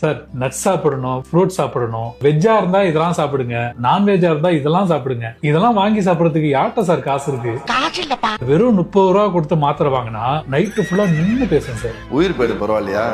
Sir nuts சாப்பிடணும், fruit சாப்பிடணும், வெஜ்ஜா இருந்தா இதெல்லாம் சாப்பிடுங்க, நான்வெஜ்ஜா இருந்தா இதெல்லாம் சாப்பிடுங்க. இதெல்லாம் வாங்கி சாப்பிடறதுக்கு யார்கிட்ட சார் காசு இருக்கு? வெறும் 30 ரூபா கொடுத்து மாத்திரை வாங்கினா நைட்டு ஃபுல்லா நின்னு பேசுங்க சார். உயிர் போயிடும் பரவாயில்லையா?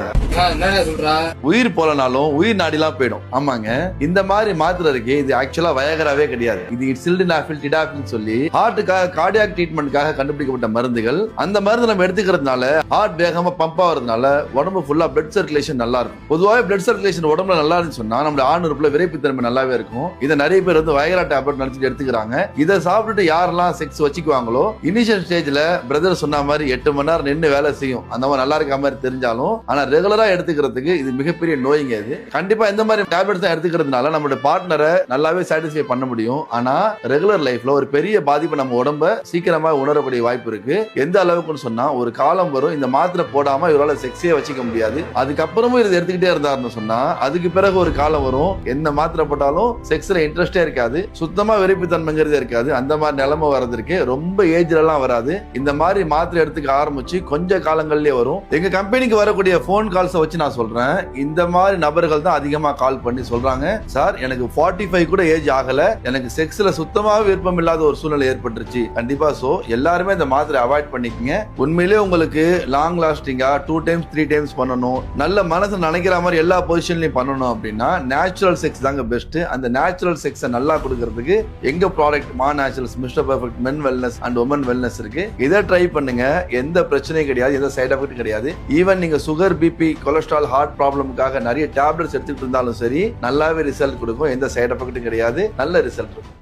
உயிர் போலனாலும் உயிர் நாடிலாம் போயிடும். ஆமாங்க, இந்த மாதிரி மாத்திரை இருக்கு. இது ஆக்சுவலா வயகராவே கிடையாது. இது சில்டனாஃபில் டிடாஃபில் சொல்லி ஹார்ட்டுக்காக கார்டியாக் ட்ரீட்மெண்ட்காக கண்டுபிடிக்கப்பட்ட மருந்துகள். அந்த மருந்து நம்ம எடுத்துக்கிறதுனால ஹார்ட் வேகமா பம்ப் ஆகிறதுனால உடம்பு ஃபுல்லா பிளட் சர்க்குலேஷன் நல்லா இருக்கும். பொதுவாக பிளட் சர்க்குலேஷன் உடம்புல நல்லா இருந்துச்சு சொன்னா நம்மளோட ஆணுறுப்புல விரைப்புத்தன்மை நல்லாவே இருக்கும். இதை நிறைய பேர் வந்து வயகரா டேப்லெட் நினைச்சிட்டு எடுத்துக்கிறாங்க. இதை சாப்பிட்டுட்டு யாரெல்லாம் செக்ஸ் வச்சுக்குவாங்களோ இனிஷியல் ஸ்டேஜ்ல பிரதர் சொன்ன மாதிரி 8 மணி நேரம் நின்று வேலை செய்யும். அந்த மாதிரி நல்லா இருக்க மாதிரி தெரிஞ்சாலும் ஆனா ரெகுலரா எடுத்துக்கிறதுக்கு இது மிகப்பெரிய நோய்ங்க. இது கண்டிப்பா இந்த மாதிரி டேப்லெட்ஸ் தான் எடுத்துக்கிறதுனால நம்மளோட பார்ட்னரை நல்லாவே சாட்டிஸ்ஃபை பண்ண முடியும். ஆனா ரெகுலர் லைஃப்ல ஒரு பெரிய பாதிப்பு நம்ம உடம்ப சீக்கிரமா உணரக்கூடிய வாய்ப்பு இருக்கு. எந்த அளவுக்குன்னு சொன்னா ஒரு காலம் வரும் இந்த மாத்திரை போடாம இவரால் செக்ஸே வச்சுக்க முடியாது. அதுக்கப்புறமும் இதை எடுத்துக்கிட்டே இருந்தாருன்னு சொன்னா அதுக்கு பிறகு ஒரு காலம் வரும் எந்த மாத்திரை போட்டாலும் செக்ஸ்ல இன்ட்ரெஸ்டே இருக்காது, சுத்தமா வெறுப்புத்தன்மைங்கிறதே இருக்காது. அந்த மாதிரி நிலைமை வர்றதுக்கு ரொம்ப ஏஜ்ல எல்லாம் வராது. இந்த மாதிரி மாத்திரை எடுத்துக்க ஆரம்பிச்சு கொஞ்ச காலங்கள்லயே வரும். எங்க கம்பெனிக்கு வரக்கூடிய போன் கால்ஸை வச்சு நான் சொல்றேன், இந்த மாதிரி நபர்கள் தான் அதிகமா கால் பண்ணி சொல்றாங்க, சார் எனக்கு 45 கூட ஏஜ் ஆகல, எனக்கு செக்ஸ்ல சுத்தமாக விருப்பம் இல்லாத ஒரு சூழ்நிலை ஏற்பட்டுருச்சு. கண்டிப்பா சோ எல்லாருமே இந்த மாத்திரை அவாய்ட் பண்ணிக்கங்க. உண்மையிலே உங்களுக்கு லாங் லாஸ்டிங்கா 2 டைம்ஸ் 3 டைம்ஸ் பண்ணணும், நல்ல மனசு நினைக்கிற மாதிரி எல்லா பொசிஷன்லயும் பண்ணணும் அப்படின்னா நேச்சுரல் செக்ஸ் தாங்க பெஸ்ட். அந்த நேச்சுரல் செக்ஸை நல்லா கொடுக்கறதுக்கு எங்க product Ma Naturals mister perfect men wellness and women wellness இருக்கு. இதை ட்ரை பண்ணுங்க. எந்த பிரச்சனையும் கிடையாது, எந்த சைட் எஃபெக்ட் கிடையாது. ஈவன் நீங்க சுகர், பிபி, கொலஸ்ட்ரால், ஹார்ட் ப்ராப்ளமுக்காக நிறைய டேப்லெட்ஸ் எடுத்துக்கிட்டு இருந்தாலும் சரி நல்லாவே ரிசல்ட் கொடுக்கும். எந்த சைட் எஃபெக்ட்டும் கிடையாது, நல்ல ரிசல்ட் இருக்கும்.